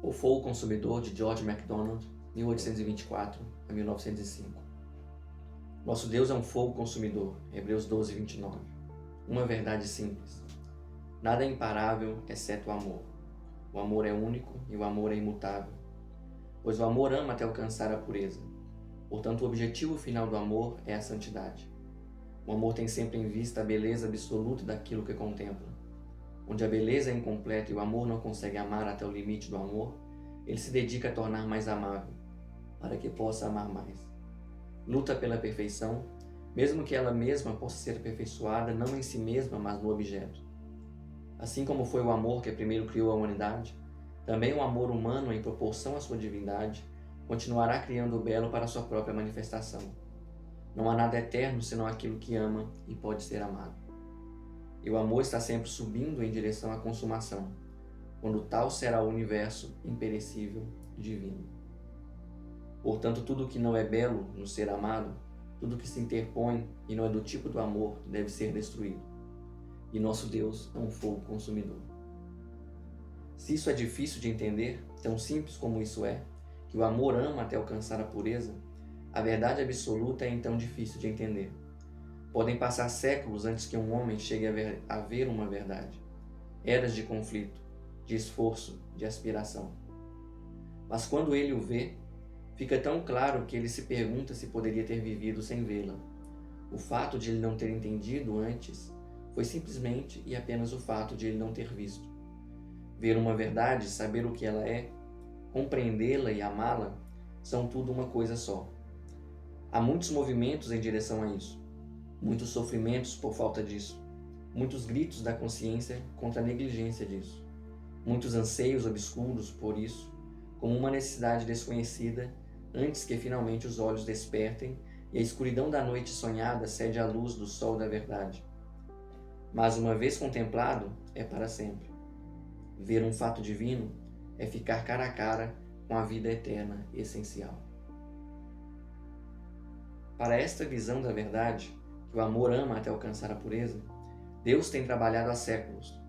O Fogo Consumidor, de George MacDonald, 1824 a 1905. Nosso Deus é um fogo consumidor, Hebreus 12, 29. Uma verdade simples. Nada é imparável, exceto o amor. O amor é único e o amor é imutável. Pois o amor ama até alcançar a pureza. Portanto, o objetivo final do amor é a santidade. O amor tem sempre em vista a beleza absoluta daquilo que contempla. Onde a beleza é incompleta e o amor não consegue amar até o limite do amor, ele se dedica a tornar mais amável, para que possa amar mais. Luta pela perfeição, mesmo que ela mesma possa ser aperfeiçoada não em si mesma, mas no objeto. Assim como foi o amor que primeiro criou a humanidade, também o amor humano, em proporção à sua divindade, continuará criando o belo para a sua própria manifestação. Não há nada eterno senão aquilo que ama e pode ser amado. E o amor está sempre subindo em direção à consumação, quando tal será o universo imperecível divino. Portanto, tudo que não é belo no ser amado, tudo que se interpõe e não é do tipo do amor, deve ser destruído. E nosso Deus é um fogo consumidor. Se isso é difícil de entender, tão simples como isso é, que o amor ama até alcançar a pureza, a verdade absoluta é então difícil de entender. Podem passar séculos antes que um homem chegue a ver uma verdade. Eras de conflito, de esforço, de aspiração. Mas quando ele o vê, fica tão claro que ele se pergunta se poderia ter vivido sem vê-la. O fato de ele não ter entendido antes foi simplesmente e apenas o fato de ele não ter visto. Ver uma verdade, saber o que ela é, compreendê-la e amá-la, são tudo uma coisa só. Há muitos movimentos em direção a isso, muitos sofrimentos por falta disso, muitos gritos da consciência contra a negligência disso, muitos anseios obscuros por isso, como uma necessidade desconhecida, antes que finalmente os olhos despertem e a escuridão da noite sonhada cede à luz do sol da verdade. Mas uma vez contemplado, é para sempre. Ver um fato divino é ficar cara a cara com a vida eterna essencial. Para esta visão da verdade, que o amor ama até alcançar a pureza, Deus tem trabalhado há séculos,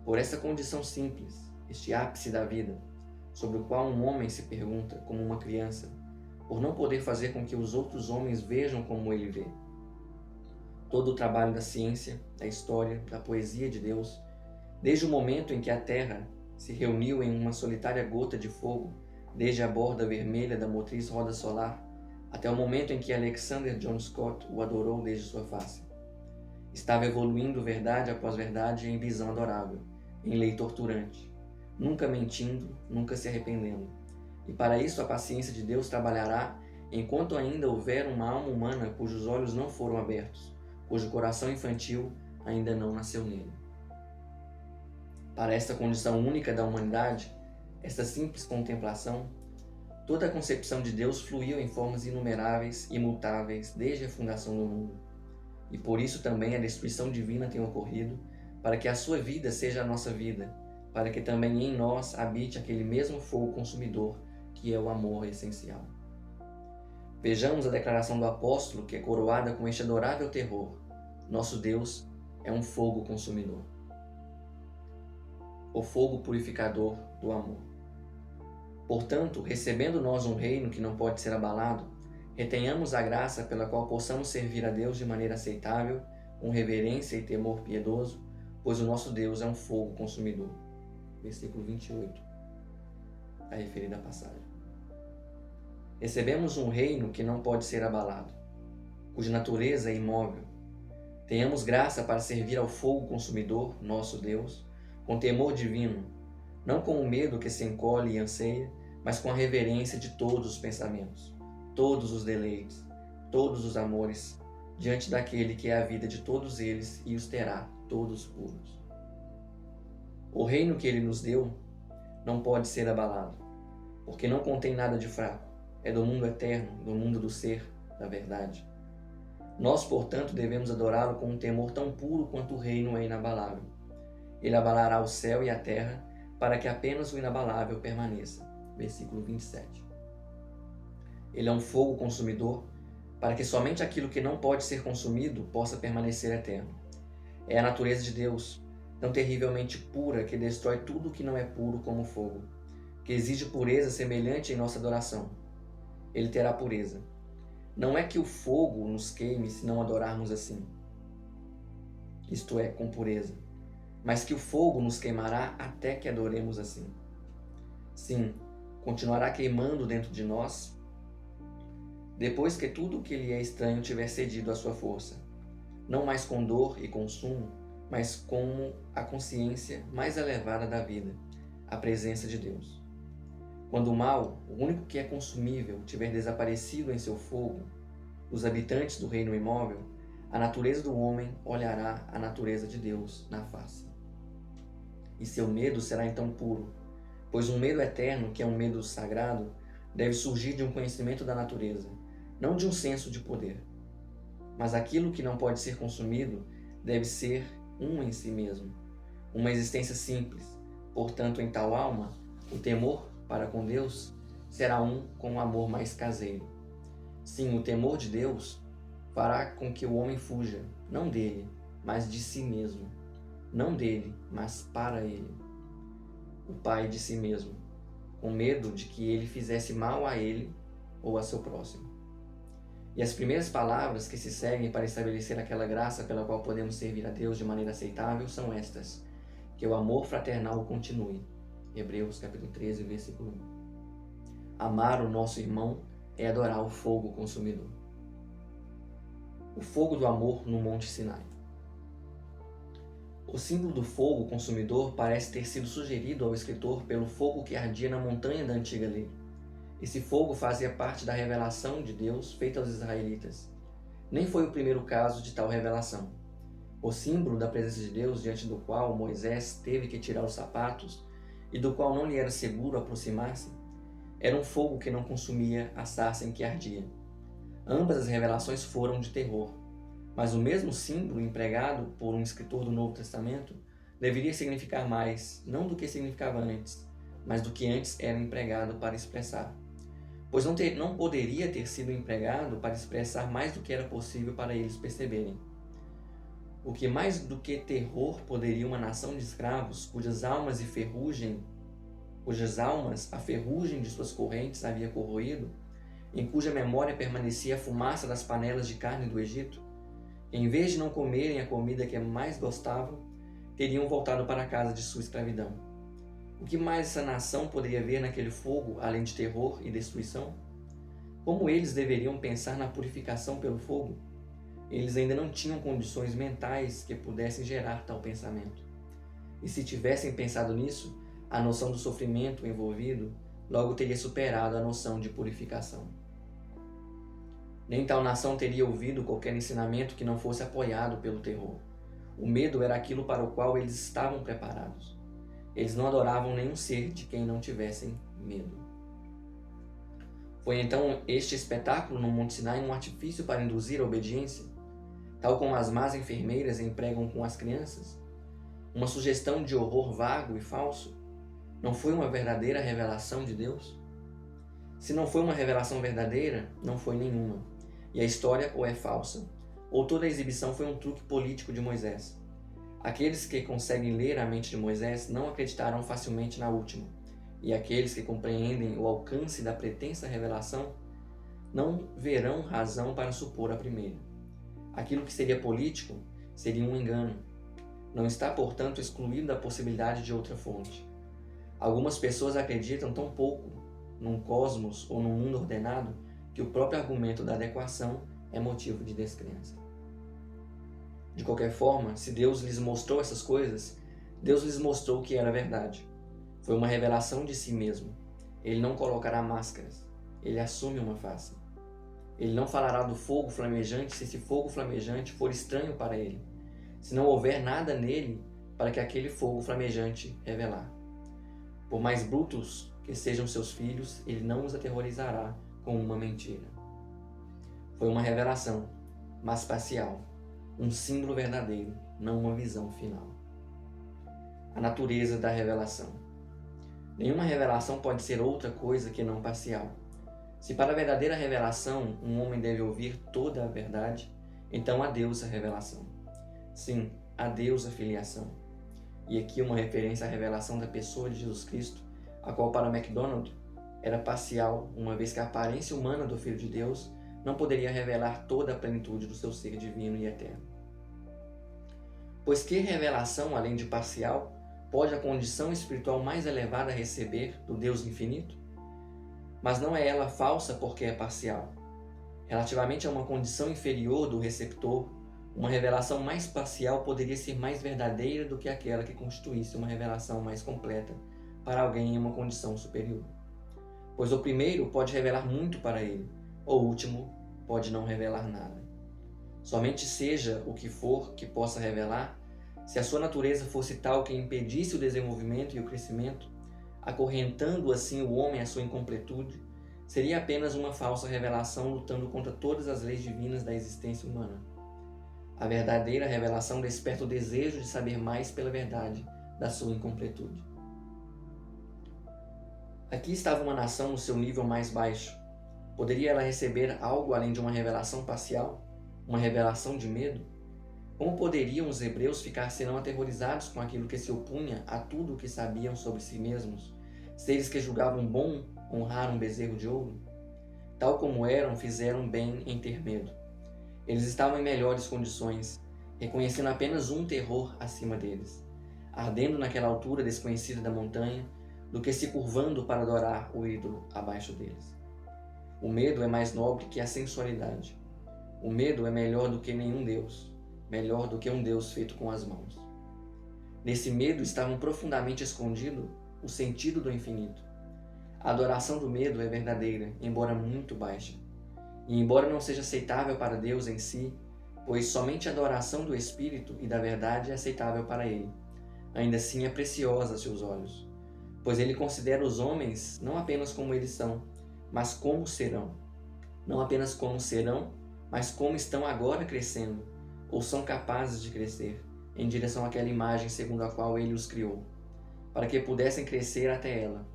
por essa condição simples, este ápice da vida, sobre o qual um homem se pergunta, como uma criança, por não poder fazer com que os outros homens vejam como ele vê. Todo o trabalho da ciência, da história, da poesia de Deus, desde o momento em que a Terra se reuniu em uma solitária gota de fogo, desde a borda vermelha da motriz roda solar, até o momento em que Alexander John Scott o adorou desde sua face. Estava evoluindo verdade após verdade em visão adorável, em lei torturante, nunca mentindo, nunca se arrependendo. E para isso a paciência de Deus trabalhará enquanto ainda houver uma alma humana cujos olhos não foram abertos, cujo coração infantil ainda não nasceu nele. Para esta condição única da humanidade, esta simples contemplação, toda a concepção de Deus fluiu em formas inumeráveis, imutáveis, desde a fundação do mundo. E por isso também a destruição divina tem ocorrido, para que a sua vida seja a nossa vida, para que também em nós habite aquele mesmo fogo consumidor que é o amor essencial. Vejamos a declaração do apóstolo que é coroada com este adorável terror. Nosso Deus é um fogo consumidor. O fogo purificador do amor. Portanto, recebendo nós um reino que não pode ser abalado, retenhamos a graça pela qual possamos servir a Deus de maneira aceitável, com reverência e temor piedoso, pois o nosso Deus é um fogo consumidor. Versículo 28, a referida passagem. Recebemos um reino que não pode ser abalado, cuja natureza é imóvel. Tenhamos graça para servir ao fogo consumidor, nosso Deus, com temor divino, não com o medo que se encolhe e anseia, mas com a reverência de todos os pensamentos, todos os deleites, todos os amores, diante daquele que é a vida de todos eles e os terá todos puros. O reino que ele nos deu não pode ser abalado, porque não contém nada de fraco, é do mundo eterno, do mundo do ser, da verdade. Nós, portanto, devemos adorá-lo com um temor tão puro quanto o reino é inabalável. Ele abalará o céu e a terra, para que apenas o inabalável permaneça. Versículo 27. Ele é um fogo consumidor, para que somente aquilo que não pode ser consumido possa permanecer eterno. É a natureza de Deus, tão terrivelmente pura que destrói tudo o que não é puro como fogo. que exige pureza semelhante em nossa adoração. Ele terá pureza. Não é que o fogo nos queime se não adorarmos assim, isto é, com pureza, mas que o fogo nos queimará até que adoremos assim. Sim, continuará queimando dentro de nós depois que tudo o que lhe é estranho tiver cedido à sua força, não mais com dor e consumo, mas como a consciência mais elevada da vida, a presença de Deus. Quando o mal, o único que é consumível, tiver desaparecido em seu fogo, os habitantes do reino imóvel, a natureza do homem olhará a natureza de Deus na face. E seu medo será então puro, pois um medo eterno, que é um medo sagrado, deve surgir de um conhecimento da natureza, não de um senso de poder. Mas aquilo que não pode ser consumido deve ser um em si mesmo, uma existência simples. Portanto, em tal alma, o temor para com Deus será um com o amor mais caseiro. Sim, o temor de Deus fará com que o homem fuja, não dele, mas de si mesmo. Não dele, mas para ele. O Pai de si mesmo, com medo de que ele fizesse mal a ele ou a seu próximo. E as primeiras palavras que se seguem para estabelecer aquela graça pela qual podemos servir a Deus de maneira aceitável são estas: que o amor fraternal continue. Hebreus capítulo 13, versículo 1. Amar o nosso irmão é adorar o fogo consumidor. O fogo do amor no Monte Sinai. O símbolo do fogo consumidor parece ter sido sugerido ao escritor pelo fogo que ardia na montanha da antiga lei. Esse fogo fazia parte da revelação de Deus feita aos israelitas. Nem foi o primeiro caso de tal revelação. O símbolo da presença de Deus diante do qual Moisés teve que tirar os sapatos e do qual não lhe era seguro aproximar-se, era um fogo que não consumia a sarça em que ardia. Ambas as revelações foram de terror, mas o mesmo símbolo empregado por um escritor do Novo Testamento deveria significar mais, não do que significava antes, mas do que antes era empregado para expressar. Pois não poderia ter sido empregado para expressar mais do que era possível para eles perceberem. O que mais do que terror poderia uma nação de escravos, cujas almas a ferrugem de suas correntes havia corroído, em cuja memória permanecia a fumaça das panelas de carne do Egito, em vez de não comerem a comida que mais gostavam, teriam voltado para a casa de sua escravidão. O que mais essa nação poderia ver naquele fogo, além de terror e destruição? Como eles deveriam pensar na purificação pelo fogo? Eles ainda não tinham condições mentais que pudessem gerar tal pensamento. E se tivessem pensado nisso, a noção do sofrimento envolvido logo teria superado a noção de purificação. Nem tal nação teria ouvido qualquer ensinamento que não fosse apoiado pelo terror. O medo era aquilo para o qual eles estavam preparados. Eles não adoravam nenhum ser de quem não tivessem medo. Foi então este espetáculo no Monte Sinai um artifício para induzir a obediência, tal como as más enfermeiras empregam com as crianças? Uma sugestão de horror vago e falso? Não foi uma verdadeira revelação de Deus? Se não foi uma revelação verdadeira, não foi nenhuma. E a história ou é falsa, ou toda a exibição foi um truque político de Moisés. Aqueles que conseguem ler a mente de Moisés não acreditarão facilmente na última, e aqueles que compreendem o alcance da pretensa revelação não verão razão para supor a primeira. Aquilo que seria político seria um engano. Não está, portanto, excluído da possibilidade de outra fonte. Algumas pessoas acreditam tão pouco num cosmos ou num mundo ordenado que o próprio argumento da adequação é motivo de descrença. De qualquer forma, se Deus lhes mostrou essas coisas, Deus lhes mostrou o que era verdade. Foi uma revelação de si mesmo. Ele não colocará máscaras. Ele assume uma face. Ele não falará do fogo flamejante se esse fogo flamejante for estranho para ele, se não houver nada nele para que aquele fogo flamejante revelar. Por mais brutos que sejam seus filhos, ele não os aterrorizará com uma mentira. Foi uma revelação, mas parcial, um símbolo verdadeiro, não uma visão final. A natureza da revelação. Nenhuma revelação pode ser outra coisa que não parcial. Se para a verdadeira revelação um homem deve ouvir toda a verdade, então a Deus a revelação. Sim, a Deus a filiação. E aqui uma referência à revelação da pessoa de Jesus Cristo a qual para MacDonald era parcial, uma vez que a aparência humana do Filho de Deus não poderia revelar toda a plenitude do seu ser divino e eterno. Pois que revelação, além de parcial, pode a condição espiritual mais elevada receber do Deus infinito? Mas não é ela falsa porque é parcial. Relativamente a uma condição inferior do receptor, uma revelação mais parcial poderia ser mais verdadeira do que aquela que constituísse uma revelação mais completa para alguém em uma condição superior. Pois o primeiro pode revelar muito para ele, o último pode não revelar nada. Somente seja o que for que possa revelar, se a sua natureza fosse tal que impedisse o desenvolvimento e o crescimento, acorrentando assim o homem à sua incompletude, seria apenas uma falsa revelação lutando contra todas as leis divinas da existência humana. A verdadeira revelação desperta o desejo de saber mais pela verdade da sua incompletude. Aqui estava uma nação no seu nível mais baixo. Poderia ela receber algo além de uma revelação parcial? Uma revelação de medo? Como poderiam os hebreus ficar senão aterrorizados com aquilo que se opunha a tudo o que sabiam sobre si mesmos, seres que julgavam bom honrar um bezerro de ouro? Tal como eram, fizeram bem em ter medo. Eles estavam em melhores condições, reconhecendo apenas um terror acima deles, ardendo naquela altura desconhecida da montanha, do que se curvando para adorar o ídolo abaixo deles. O medo é mais nobre que a sensualidade. O medo é melhor do que nenhum Deus, melhor do que um Deus feito com as mãos. Nesse medo estava profundamente escondido o sentido do infinito. A adoração do medo é verdadeira, embora muito baixa. E embora não seja aceitável para Deus em si, pois somente a adoração do Espírito e da verdade é aceitável para Ele, ainda assim é preciosa a seus olhos, pois Ele considera os homens não apenas como eles são, mas como serão. Não apenas como serão, mas como estão agora crescendo, ou são capazes de crescer, em direção àquela imagem segundo a qual Ele os criou, para que pudessem crescer até ela.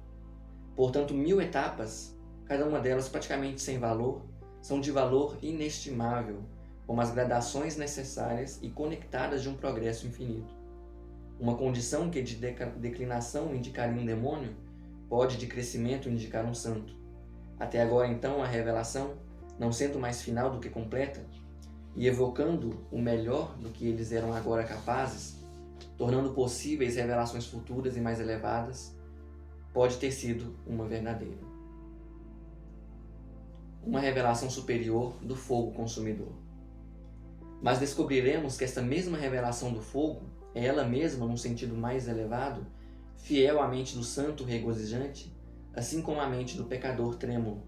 Portanto, 1000 etapas, cada uma delas praticamente sem valor, são de valor inestimável, como as gradações necessárias e conectadas de um progresso infinito. Uma condição que de declinação indicaria um demônio, pode de crescimento indicar um santo. Até agora, então, a revelação, não sendo mais final do que completa, e evocando o melhor do que eles eram agora capazes, tornando possíveis revelações futuras e mais elevadas, pode ter sido uma verdadeira. Uma revelação superior do fogo consumidor. Mas descobriremos que esta mesma revelação do fogo é ela mesma, num sentido mais elevado, fiel à mente do santo regozijante, assim como à mente do pecador trêmulo,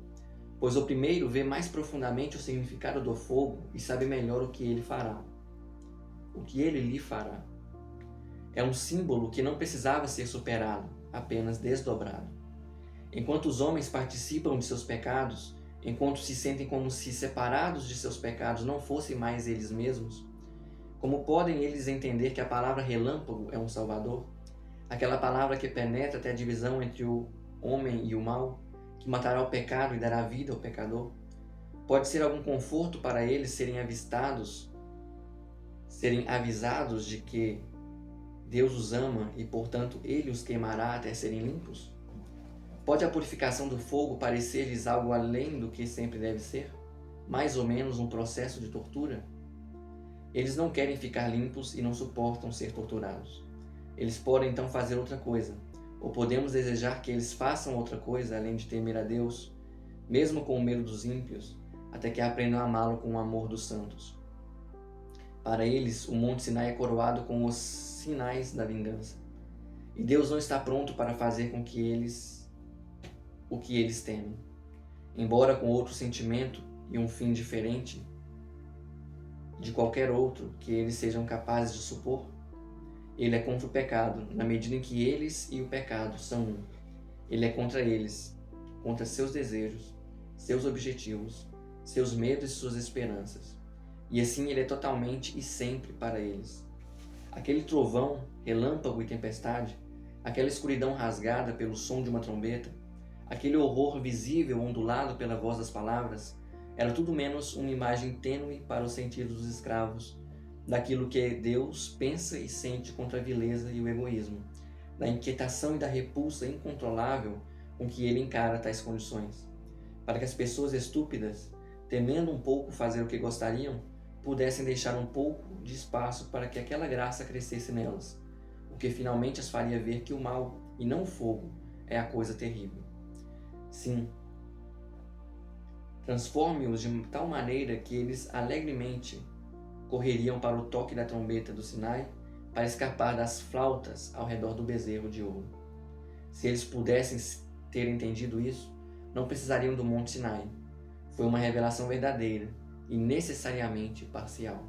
pois o primeiro vê mais profundamente o significado do fogo e sabe melhor o que ele fará, o que ele lhe fará. É um símbolo que não precisava ser superado, apenas desdobrado. Enquanto os homens participam de seus pecados, enquanto se sentem como se separados de seus pecados não fossem mais eles mesmos, como podem eles entender que a palavra relâmpago é um salvador? Aquela palavra que penetra até a divisão entre o homem e o mal, que matará o pecado e dará vida ao pecador? Pode ser algum conforto para eles serem avisados de que Deus os ama e, portanto, Ele os queimará até serem limpos? Pode a purificação do fogo parecer-lhes algo além do que sempre deve ser? Mais ou menos um processo de tortura? Eles não querem ficar limpos e não suportam ser torturados. Eles podem então fazer outra coisa, ou podemos desejar que eles façam outra coisa além de temer a Deus, mesmo com o medo dos ímpios, até que aprendam a amá-lo com o amor dos santos. Para eles, o Monte Sinai é coroado com os sinais da vingança. E Deus não está pronto para fazer com que eles o que eles temem. Embora com outro sentimento e um fim diferente de qualquer outro que eles sejam capazes de supor, Ele é contra o pecado, na medida em que eles e o pecado são um. Ele é contra eles, contra seus desejos, seus objetivos, seus medos e suas esperanças. E assim Ele é totalmente e sempre para eles. Aquele trovão, relâmpago e tempestade, aquela escuridão rasgada pelo som de uma trombeta, aquele horror visível ondulado pela voz das palavras, era tudo menos uma imagem tênue para os sentidos dos escravos, daquilo que Deus pensa e sente contra a vileza e o egoísmo, da inquietação e da repulsa incontrolável com que ele encara tais condições, para que as pessoas estúpidas, temendo um pouco fazer o que gostariam, pudessem deixar um pouco de espaço para que aquela graça crescesse nelas, o que finalmente as faria ver que o mal, e não o fogo, é a coisa terrível. Sim, transforme-os de tal maneira que eles alegremente correriam para o toque da trombeta do Sinai para escapar das flautas ao redor do bezerro de ouro. Se eles pudessem ter entendido isso, não precisariam do Monte Sinai. Foi uma revelação verdadeira e necessariamente parcial.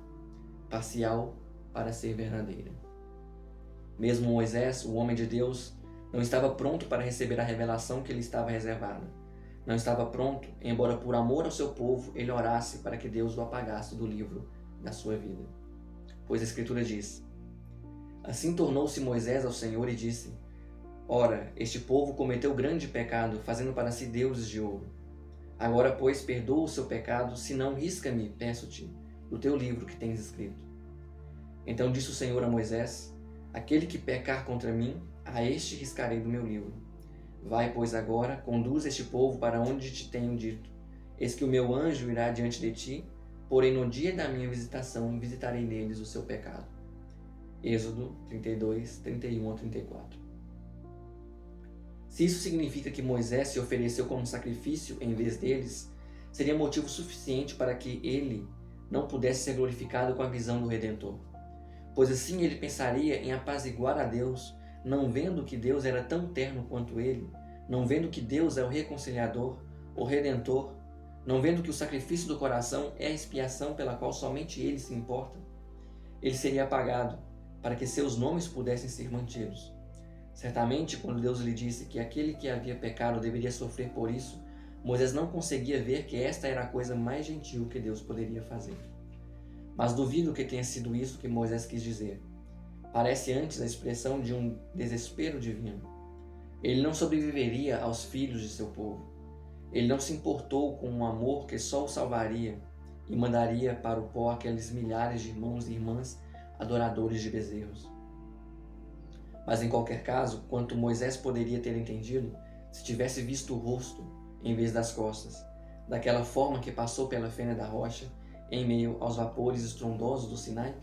Parcial para ser verdadeira. Mesmo Moisés, o homem de Deus, não estava pronto para receber a revelação que lhe estava reservada. Não estava pronto, embora por amor ao seu povo ele orasse para que Deus o apagasse do livro da sua vida. Pois a Escritura diz: assim tornou-se Moisés ao Senhor e disse: ora, este povo cometeu grande pecado, fazendo para si deuses de ouro. Agora, pois, perdoa o seu pecado, senão risca-me, peço-te, do teu livro que tens escrito. Então disse o Senhor a Moisés: aquele que pecar contra mim, a este riscarei do meu livro. Vai, pois, agora, conduz este povo para onde te tenho dito. Eis que o meu anjo irá diante de ti, porém no dia da minha visitação visitarei neles o seu pecado. Êxodo 32, 31 a 34. Se isso significa que Moisés se ofereceu como sacrifício em vez deles, seria motivo suficiente para que ele não pudesse ser glorificado com a visão do Redentor. Pois assim ele pensaria em apaziguar a Deus, não vendo que Deus era tão terno quanto ele, não vendo que Deus é o reconciliador, o Redentor, não vendo que o sacrifício do coração é a expiação pela qual somente ele se importa. Ele seria apagado, para que seus nomes pudessem ser mantidos. Certamente, quando Deus lhe disse que aquele que havia pecado deveria sofrer por isso, Moisés não conseguia ver que esta era a coisa mais gentil que Deus poderia fazer. Mas duvido que tenha sido isso que Moisés quis dizer. Parece antes a expressão de um desespero divino. Ele não sobreviveria aos filhos de seu povo. Ele não se importou com um amor que só o salvaria e mandaria para o pó aqueles milhares de irmãos e irmãs adoradores de bezerros. Mas em qualquer caso, quanto Moisés poderia ter entendido se tivesse visto o rosto em vez das costas, daquela forma que passou pela fenda da rocha em meio aos vapores estrondosos do Sinai?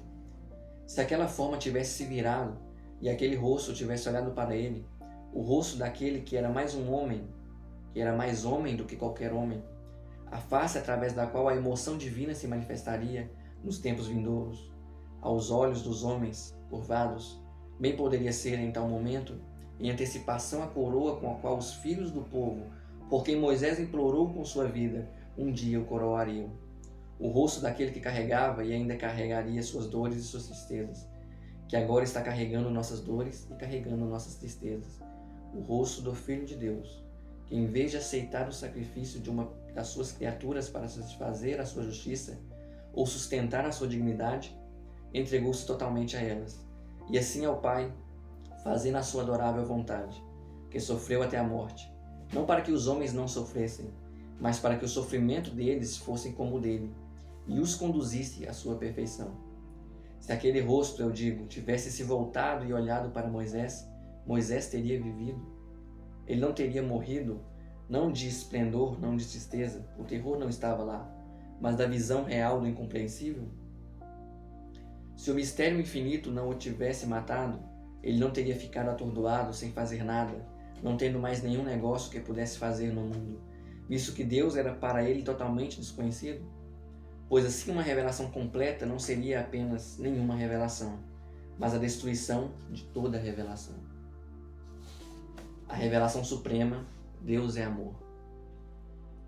Se aquela forma tivesse se virado e aquele rosto tivesse olhado para ele, o rosto daquele que era mais um homem, que era mais homem do que qualquer homem, a face através da qual a emoção divina se manifestaria nos tempos vindouros, aos olhos dos homens curvados, bem poderia ser em tal momento, em antecipação a coroa com a qual os filhos do povo, por quem Moisés implorou com sua vida, um dia o coroariam. O rosto daquele que carregava e ainda carregaria suas dores e suas tristezas, que agora está carregando nossas dores e carregando nossas tristezas. O rosto do Filho de Deus, que em vez de aceitar o sacrifício de uma das suas criaturas para satisfazer a sua justiça ou sustentar a sua dignidade, entregou-se totalmente a elas, e assim ao Pai, fazendo a sua adorável vontade, que sofreu até a morte, não para que os homens não sofressem, mas para que o sofrimento deles fosse como o dele, e os conduzisse à sua perfeição. Se aquele rosto, eu digo, tivesse se voltado e olhado para Moisés, Moisés teria vivido. Ele não teria morrido, não de esplendor, não de tristeza, o terror não estava lá, mas da visão real do incompreensível. Se o mistério infinito não o tivesse matado, ele não teria ficado atordoado sem fazer nada, não tendo mais nenhum negócio que pudesse fazer no mundo, visto que Deus era para ele totalmente desconhecido? Pois assim uma revelação completa não seria apenas nenhuma revelação, mas a destruição de toda a revelação. A revelação suprema, Deus é amor.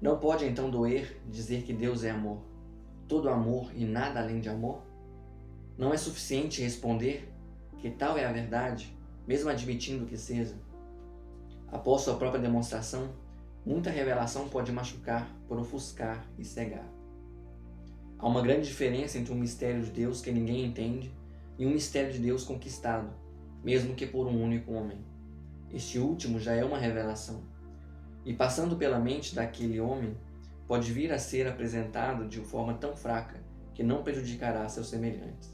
Não pode então doer dizer que Deus é amor, todo amor e nada além de amor? Não é suficiente responder que tal é a verdade, mesmo admitindo que seja? Após sua própria demonstração, muita revelação pode machucar, por ofuscar e cegar. Há uma grande diferença entre um mistério de Deus que ninguém entende e um mistério de Deus conquistado, mesmo que por um único homem. Este último já é uma revelação, e passando pela mente daquele homem, pode vir a ser apresentado de forma tão fraca que não prejudicará seus semelhantes.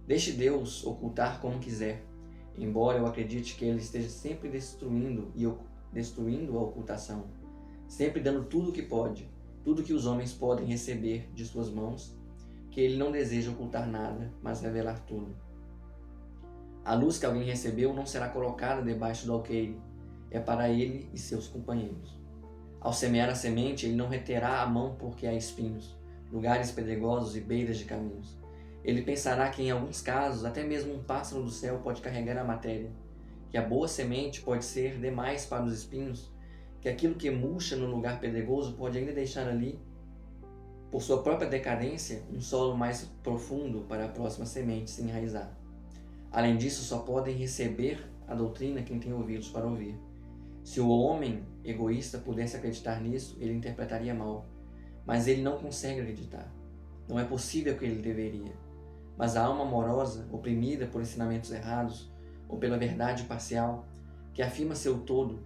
Deixe Deus ocultar como quiser, embora eu acredite que ele esteja sempre destruindo a ocultação, sempre dando tudo o que pode, tudo que os homens podem receber de suas mãos, que ele não deseja ocultar nada, mas revelar tudo. A luz que alguém recebeu não será colocada debaixo do alqueire, é para ele e seus companheiros. Ao semear a semente, ele não reterá a mão porque há espinhos, lugares pedregosos e beiras de caminhos. Ele pensará que em alguns casos, até mesmo um pássaro do céu pode carregar a matéria, que a boa semente pode ser demais para os espinhos, que aquilo que murcha no lugar pedregoso pode ainda deixar ali, por sua própria decadência, um solo mais profundo para a próxima semente se enraizar. Além disso, só podem receber a doutrina quem tem ouvidos para ouvir. Se o homem egoísta pudesse acreditar nisso, ele interpretaria mal. Mas ele não consegue acreditar. Não é possível que ele deveria. Mas a alma amorosa, oprimida por ensinamentos errados, ou pela verdade parcial, que afirma seu todo,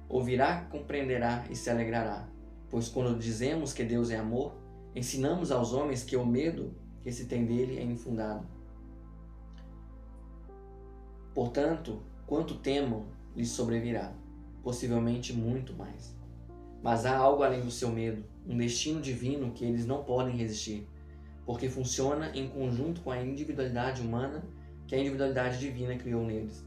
ouvirá, compreenderá e se alegrará. Pois quando dizemos que Deus é amor, ensinamos aos homens que o medo que se tem dele é infundado. Portanto, quanto temam, lhes sobrevirá, possivelmente muito mais. Mas há algo além do seu medo, um destino divino que eles não podem resistir, porque funciona em conjunto com a individualidade humana que a individualidade divina criou neles.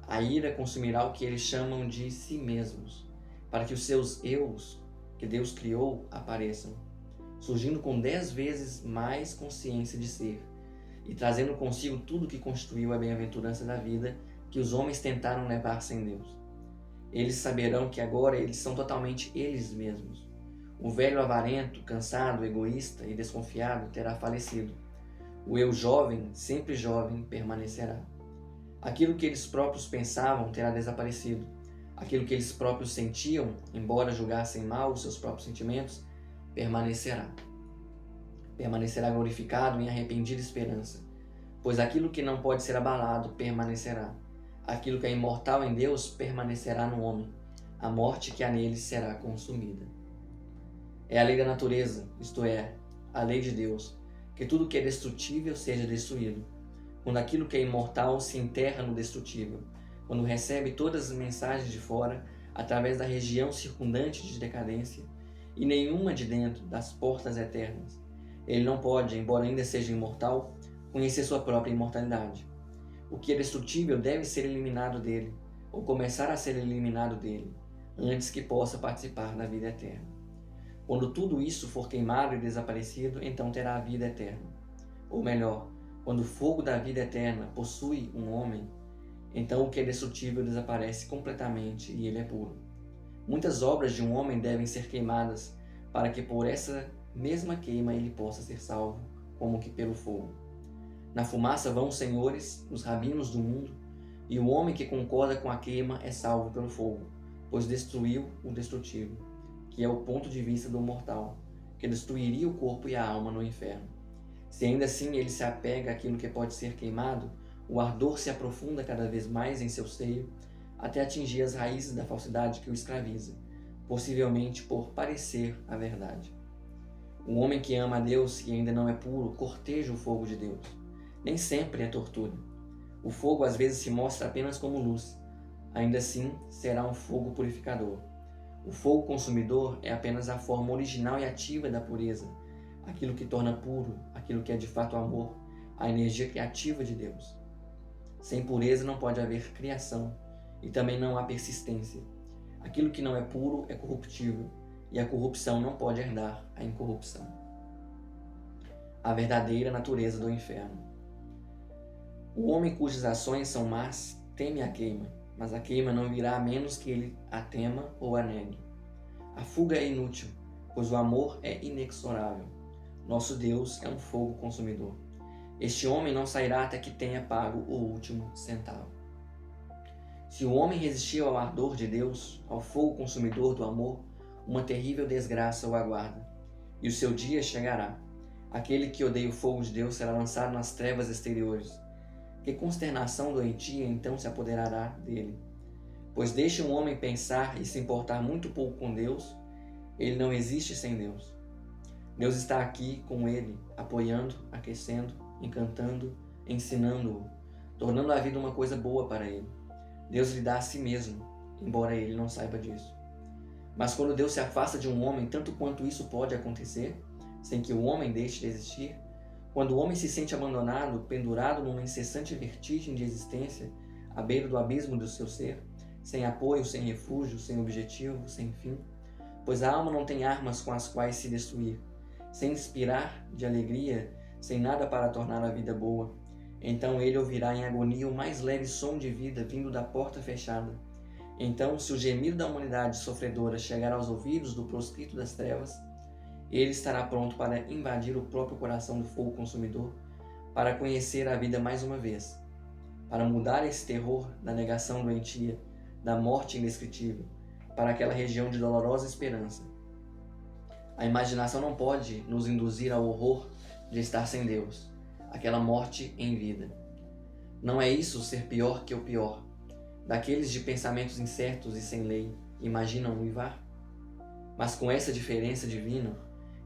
A ira consumirá o que eles chamam de si mesmos, para que os seus eus, que Deus criou, apareçam, surgindo com 10 vezes mais consciência de ser, e trazendo consigo tudo que constituiu a bem-aventurança da vida que os homens tentaram levar sem Deus. Eles saberão que agora eles são totalmente eles mesmos. O velho avarento, cansado, egoísta e desconfiado terá falecido. O eu jovem, sempre jovem, permanecerá. Aquilo que eles próprios pensavam terá desaparecido. Aquilo que eles próprios sentiam, embora julgassem mal os seus próprios sentimentos, permanecerá. Permanecerá glorificado em arrependida esperança, pois aquilo que não pode ser abalado permanecerá. Aquilo que é imortal em Deus permanecerá no homem. A morte que há nele será consumida. É a lei da natureza, isto é, a lei de Deus, que tudo que é destrutível seja destruído. Quando aquilo que é imortal se enterra no destrutível, quando recebe todas as mensagens de fora, através da região circundante de decadência, e nenhuma de dentro das portas eternas, ele não pode, embora ainda seja imortal, conhecer sua própria imortalidade. O que é destrutível deve ser eliminado dele, ou começar a ser eliminado dele, antes que possa participar da vida eterna. Quando tudo isso for queimado e desaparecido, então terá a vida eterna. Ou melhor, quando o fogo da vida eterna possui um homem, então o que é destrutível desaparece completamente e ele é puro. Muitas obras de um homem devem ser queimadas para que por essa mesma queima ele possa ser salvo, como que pelo fogo. Na fumaça vão os senhores, os rabinos do mundo, e o homem que concorda com a queima é salvo pelo fogo, pois destruiu o destrutível, que é o ponto de vista do mortal, que destruiria o corpo e a alma no inferno. Se ainda assim ele se apega àquilo que pode ser queimado, o ardor se aprofunda cada vez mais em seu seio, até atingir as raízes da falsidade que o escraviza, possivelmente por parecer a verdade. Um homem que ama a Deus e ainda não é puro, corteja o fogo de Deus. Nem sempre é tortura. O fogo às vezes se mostra apenas como luz. Ainda assim, será um fogo purificador. O fogo consumidor é apenas a forma original e ativa da pureza, aquilo que torna puro, aquilo que é de fato amor, a energia criativa de Deus. Sem pureza não pode haver criação, e também não há persistência. Aquilo que não é puro é corruptível, e a corrupção não pode herdar a incorrupção. A verdadeira natureza do inferno. O homem cujas ações são más teme a queima, mas a queima não virá a menos que ele a tema ou a negue. A fuga é inútil, pois o amor é inexorável. Nosso Deus é um fogo consumidor. Este homem não sairá até que tenha pago o último centavo. Se o homem resistir ao ardor de Deus, ao fogo consumidor do amor, uma terrível desgraça o aguarda, e o seu dia chegará. Aquele que odeia o fogo de Deus será lançado nas trevas exteriores. Que consternação doentia então se apoderará dele? Pois deixa um homem pensar e se importar muito pouco com Deus, ele não existe sem Deus. Deus está aqui com ele, apoiando, aquecendo, encantando, ensinando-o, tornando a vida uma coisa boa para ele. Deus lhe dá a si mesmo, embora ele não saiba disso. Mas quando Deus se afasta de um homem, tanto quanto isso pode acontecer, sem que o homem deixe de existir, quando o homem se sente abandonado, pendurado numa incessante vertigem de existência, à beira do abismo do seu ser, sem apoio, sem refúgio, sem objetivo, sem fim, pois a alma não tem armas com as quais se destruir, sem inspirar de alegria, sem nada para tornar a vida boa, então ele ouvirá em agonia o mais leve som de vida vindo da porta fechada. Então, se o gemido da humanidade sofredora chegar aos ouvidos do proscrito das trevas, ele estará pronto para invadir o próprio coração do fogo consumidor, para conhecer a vida mais uma vez, para mudar esse terror da negação doentia, da morte indescritível, para aquela região de dolorosa esperança. A imaginação não pode nos induzir ao horror de estar sem Deus, aquela morte em vida. Não é isso ser pior que o pior, daqueles de pensamentos incertos e sem lei, imaginam uivar? Mas com essa diferença divina,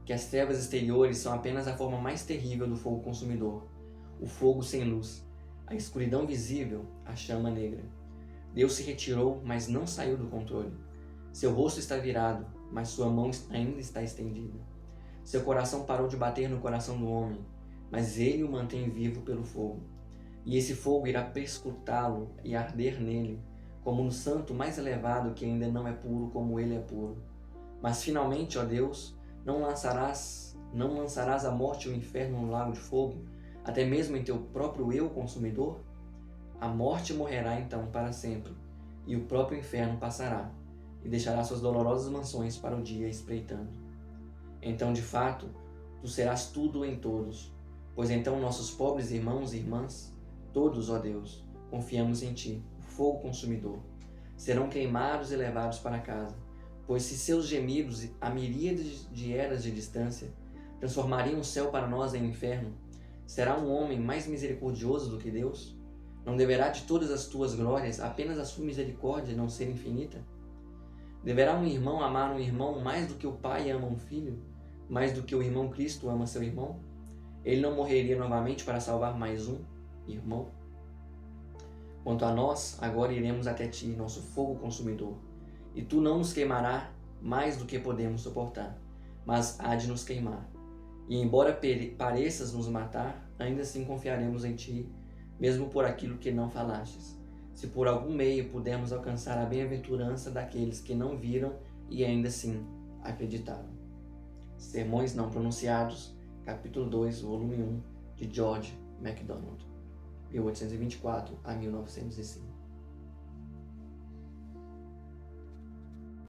que as trevas exteriores são apenas a forma mais terrível do fogo consumidor, o fogo sem luz, a escuridão visível, a chama negra. Deus se retirou, mas não saiu do controle. Seu rosto está virado, mas sua mão ainda está estendida. Seu coração parou de bater no coração do homem, mas ele o mantém vivo pelo fogo. E esse fogo irá perscrutá-lo e arder nele, como no santo mais elevado que ainda não é puro como ele é puro. Mas finalmente, ó Deus, não lançarás a morte e o inferno no lago de fogo, até mesmo em teu próprio eu consumidor? A morte morrerá então para sempre, e o próprio inferno passará, e deixará suas dolorosas mansões para o dia espreitando. Então, de fato, tu serás tudo em todos, pois então nossos pobres irmãos e irmãs, todos, ó Deus, confiamos em ti, o fogo consumidor, serão queimados e levados para casa, pois se seus gemidos a miríades de eras de distância transformariam o céu para nós em inferno, será um homem mais misericordioso do que Deus? Não deverá de todas as tuas glórias apenas a sua misericórdia não ser infinita? Deverá um irmão amar um irmão mais do que o pai ama um filho, mais do que o irmão Cristo ama seu irmão? Ele não morreria novamente para salvar mais um irmão? Quanto a nós, agora iremos até ti, nosso fogo consumidor, e tu não nos queimará mais do que podemos suportar, mas há de nos queimar. E embora pareças nos matar, ainda assim confiaremos em ti, mesmo por aquilo que não falastes, se por algum meio pudermos alcançar a bem-aventurança daqueles que não viram e ainda assim acreditaram. Sermões Não Pronunciados, capítulo 2, volume 1, de George MacDonald, 1824 a 1905.